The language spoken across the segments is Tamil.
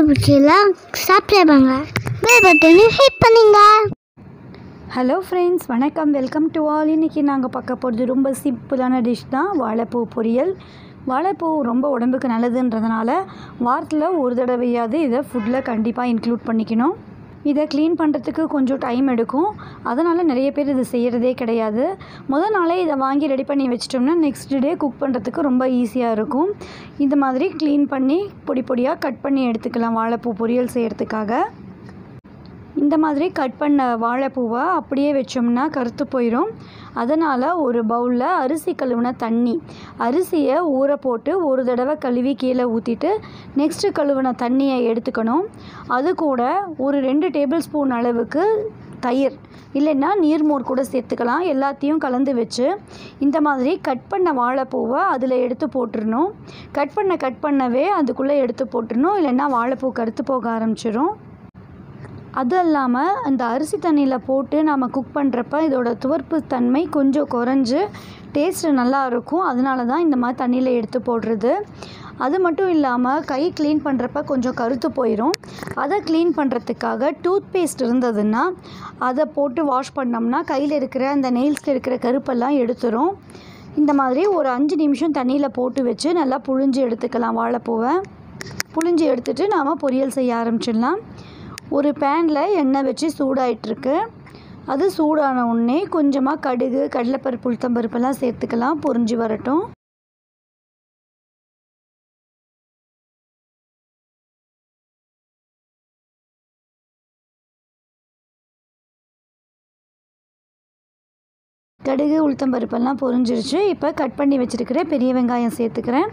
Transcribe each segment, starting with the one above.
பிடிச்சலாம் சப்ஸ்கிரைப் பண்ணுங்க, பெல் பட்டனை ஹிட் பண்ணுங்க. ஹலோ ஃப்ரெண்ட்ஸ், வணக்கம், வெல்கம் டு ஆல். இன்றைக்கி நாங்கள் பார்க்க போகிறது ரொம்ப சிம்பிளான டிஷ் தான், வாழைப்பூ பொரியல். வாழைப்பூ ரொம்ப உடம்புக்கு நல்லதுன்றதுனால வாரத்தில் ஒரு தடவையாவது இதை ஃபுட்டில் கண்டிப்பாக இன்க்ளூட் பண்ணிக்கணும். இதை க்ளீன் பண்ணுறதுக்கு கொஞ்சம் டைம் எடுக்கும், அதனால் நிறைய பேர் இது செய்கிறதே கிடையாது. முதல் நாளே இதை வாங்கி ரெடி பண்ணி வச்சிட்டோம்னா நெக்ஸ்ட் டே குக் பண்ணுறதுக்கு ரொம்ப ஈஸியாக இருக்கும். இந்த மாதிரி க்ளீன் பண்ணி பொடி பொடியாக கட் பண்ணி எடுத்துக்கலாம் வாழைப்பூ பொரியல் செய்கிறதுக்காக. இந்த மாதிரி கட் பண்ண வாழைப்பூவை அப்படியே வச்சோம்னா கருத்து போயிடும். அதனால் ஒரு பவுலில் அரிசி கழுவின தண்ணி, அரிசியை ஊற போட்டு ஒரு தடவை கழுவி கீழே ஊற்றிட்டு நெக்ஸ்ட்டு கழுவின தண்ணியை எடுத்துக்கணும். அது கூட ஒரு 2 டேபிள் ஸ்பூன் அளவுக்கு தயிர் இல்லைன்னா நீர்மோர் கூட சேர்த்துக்கலாம். எல்லாத்தையும் கலந்து வச்சு இந்த மாதிரி கட் பண்ண வாழைப்பூவை அதில் எடுத்து போட்டுடணும். கட் பண்ணவே அதுக்குள்ளே எடுத்து போட்டுடணும், இல்லைன்னா வாழைப்பூ கருத்து போக ஆரம்பிச்சிடும். அது இல்லாமல் அந்த அரிசி தண்ணியில் போட்டு நம்ம குக் பண்ணுறப்ப இதோட துவர்ப்பு தன்மை கொஞ்சம் குறைஞ்சி டேஸ்ட்டு நல்லாயிருக்கும். அதனால தான் இந்த மாதிரி தண்ணியில் எடுத்து போடுறது. அது மட்டும் இல்லாமல் கை க்ளீன் பண்ணுறப்ப கொஞ்சம் கருத்து போயிடும். அதை க்ளீன் பண்ணுறதுக்காக டூத் பேஸ்ட் இருந்ததுன்னா அதை போட்டு வாஷ் பண்ணோம்னா கையில் இருக்கிற அந்த நெயில்ஸில் இருக்கிற கருப்பெல்லாம் எடுத்துரும். இந்த மாதிரி ஒரு 5 நிமிஷம் தண்ணியில் போட்டு வச்சு நல்லா புழிஞ்சு எடுத்துக்கலாம். வாழைப்பூவை புழிஞ்சு எடுத்துகிட்டு நாம் பொரியல் செய்ய ஆரம்பிச்சிடலாம். ஒரு பேனில் எண்ணெய் வச்சு சூடாயிட்ருக்கு. அது சூடான உடனே கொஞ்சமாக கடுகு, கடலைப்பருப்பு, உளுத்தம்பருப்பெல்லாம் சேர்த்துக்கலாம். பொரிஞ்சு வரட்டும். கடுகு, உளுத்தம்பருப்பெல்லாம் பொரிஞ்சிருச்சு. இப்போ கட் பண்ணி வச்சுருக்கிற பெரிய வெங்காயம் சேர்த்துக்கிறேன்.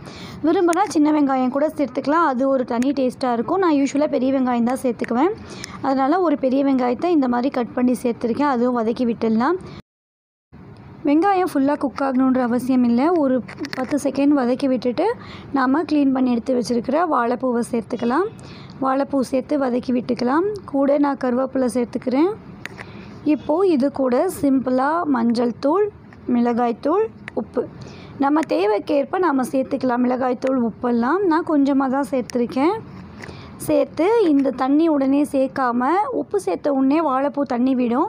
விரும்பினா சின்ன வெங்காயம் கூட சேர்த்துக்கலாம், அது ஒரு தனி டேஸ்ட்டாக இருக்கும். நான் யூஸ்வலாக பெரிய வெங்காயம் தான் சேர்த்துக்குவேன். அதனால் ஒரு பெரிய வெங்காயத்தை இந்த மாதிரி கட் பண்ணி சேர்த்துருக்கேன். அதுவும் வதக்கி விட்டுடலாம். வெங்காயம் ஃபுல்லாக குக் ஆகணுன்ற அவசியம் இல்லை. ஒரு 10 செகண்ட் வதக்கி விட்டுட்டு நாம் க்ளீன் பண்ணி எடுத்து வச்சுருக்கிற வாழைப்பூவை சேர்த்துக்கலாம். வாழைப்பூ சேர்த்து வதக்கி விட்டுக்கலாம். கூட நான் கருவேப்பிலை சேர்த்துக்கிறேன். இப்போது இது கூட சிம்பிளாக மஞ்சள் தூள், மிளகாய்த்தூள், உப்பு நம்ம தேவைக்கேற்ப நாம் சேர்த்துக்கலாம். மிளகாய்த்தூள், உப்பெல்லாம் நான் கொஞ்சமாக தான் சேர்த்துருக்கேன். சேர்த்து இந்த தண்ணி உடனே சேர்க்காமல் உப்பு சேர்த்த உடனே வாழைப்பூ தண்ணி விடும்,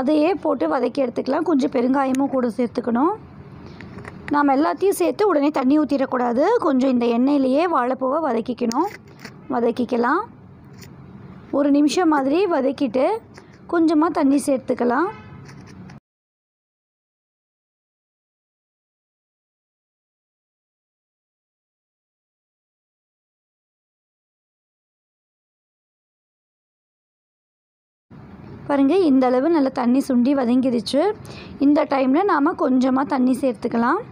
அதையே போட்டு வதக்கி எடுத்துக்கலாம். கொஞ்சம் பெருங்காயமும் கூட சேர்த்துக்கணும். நாம் எல்லாத்தையும் சேர்த்து உடனே தண்ணி ஊற்றிடக்கூடாது. கொஞ்சம் இந்த எண்ணெயிலேயே வாழைப்பூவை வதக்கிக்கலாம். ஒரு நிமிஷம் மாதிரி வதக்கிட்டு கொஞ்சமாக தண்ணி சேர்த்துக்கலாம். பாருங்கள், இந்த அளவு நல்லா தண்ணி சுண்டி வதங்கிடுச்சு. இந்த டைமில் நாம் கொஞ்சமாக தண்ணி சேர்த்துக்கலாம்.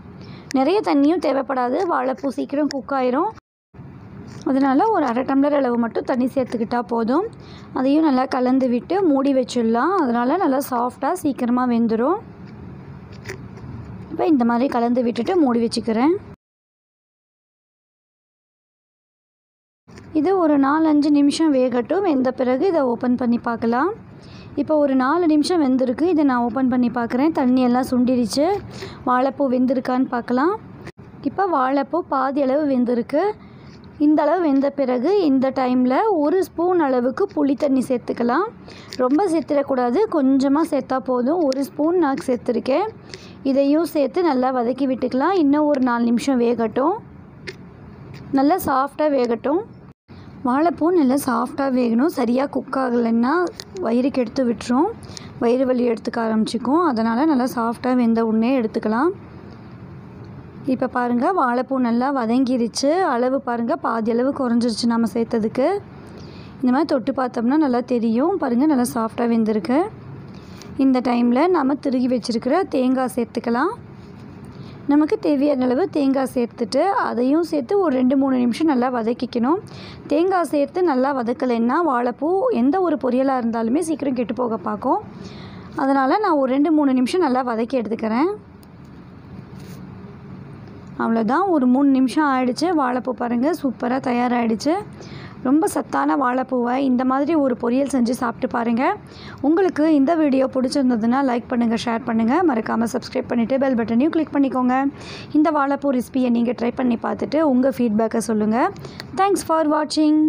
நிறைய தண்ணியும் தேவைப்படாது, வாழைப்பூ சீக்கிரம் குக் ஆயிரும். அதனால் ஒரு 1/2 டம்ளர் அளவு மட்டும் தண்ணி சேர்த்துக்கிட்டால் போதும். அதையும் நல்லா கலந்து விட்டு மூடி வச்சிடலாம். அதனால் நல்லா சாஃப்டாக சீக்கிரமாக வெந்துடும். இப்போ இந்த மாதிரி கலந்து விட்டுட்டு மூடி வச்சுக்கிறேன். இது ஒரு 4-5 நிமிஷம் வேகட்டும். வெந்த பிறகு இதை ஓப்பன் பண்ணி பார்க்கலாம். இப்போ ஒரு 4 நிமிஷம் வெந்திருக்கு. இதை நான் ஓப்பன் பண்ணி பார்க்குறேன். தண்ணி எல்லாம் சுண்டிடுச்சு. வாழைப்பூ வெந்திருக்கான்னு பார்க்கலாம். இப்போ வாழைப்பூ பாதி அளவு வெந்திருக்கு. இந்த அளவு வெந்த பிறகு இந்த டைமில் 1 ஸ்பூன் அளவுக்கு புளி தண்ணி சேர்த்துக்கலாம். ரொம்ப சேர்த்துடக்கூடாது, கொஞ்சமாக சேர்த்தா போதும். 1 ஸ்பூன் நான் சேர்த்துருக்கேன். இதையும் சேர்த்து நல்லா வதக்கி விட்டுக்கலாம். இன்னும் ஒரு 4 நிமிஷம் வேகட்டும். நல்லா சாஃப்டாக வேகட்டும். வாழைப்பூ நல்லா சாஃப்டாக வேகணும். சரியாக குக் ஆகலைன்னா வயிறுக்கு எடுத்து விட்டுரும், வயிறு வலி எடுத்துக்க ஆரம்பிச்சிக்கும். அதனால் நல்லா சாஃப்டாக வெந்த உடனே எடுத்துக்கலாம். இப்போ பாருங்கள், வாழைப்பூ நல்லா வதங்கிருச்சு. அளவு பாருங்கள், பாதி அளவு குறைஞ்சிருச்சு நம்ம சேர்த்ததுக்கு. இந்த மாதிரி தொட்டு பார்த்தோம்னா நல்லா தெரியும். பாருங்கள், நல்லா சாஃப்டாக வெந்திருக்கு. இந்த டைமில் நம்ம திருகி வச்சுருக்கிற தேங்காய் சேர்த்துக்கலாம். நமக்கு தேவையான அளவு தேங்காய் சேர்த்துட்டு அதையும் சேர்த்து ஒரு 2-3 நிமிஷம் நல்லா வதக்கிக்கணும். தேங்காய் சேர்த்து நல்லா வதக்கலைன்னா வாழைப்பூ எந்த ஒரு பொரியலாக இருந்தாலுமே சீக்கிரம் கெட்டு போக பார்க்கும். அதனால் நான் ஒரு 2-3 நிமிஷம் நல்லா வதக்கி எடுத்துக்கிறேன். அவ்வளோதான், ஒரு 3 நிமிஷம் ஆகிடுச்சு. வாழைப்பூ பாருங்கள் சூப்பராக தயாராகிடுச்சு. ரொம்ப சத்தான வாழைப்பூவை இந்த மாதிரி ஒரு பொரியல் செஞ்சு சாப்பிட்டு பாருங்கள். உங்களுக்கு இந்த வீடியோ பிடிச்சிருந்ததுன்னா லைக் பண்ணுங்கள், ஷேர் பண்ணுங்கள், மறக்காமல் சப்ஸ்கிரைப் பண்ணிவிட்டு பெல் பட்டனையும் கிளிக் பண்ணிக்கோங்க. இந்த வாழைப்பூ ரெசிபியை நீங்கள் ட்ரை பண்ணி பார்த்துட்டு உங்கள் ஃபீட்பேக்கை சொல்லுங்கள். தேங்க்ஸ் ஃபார் வாட்சிங்.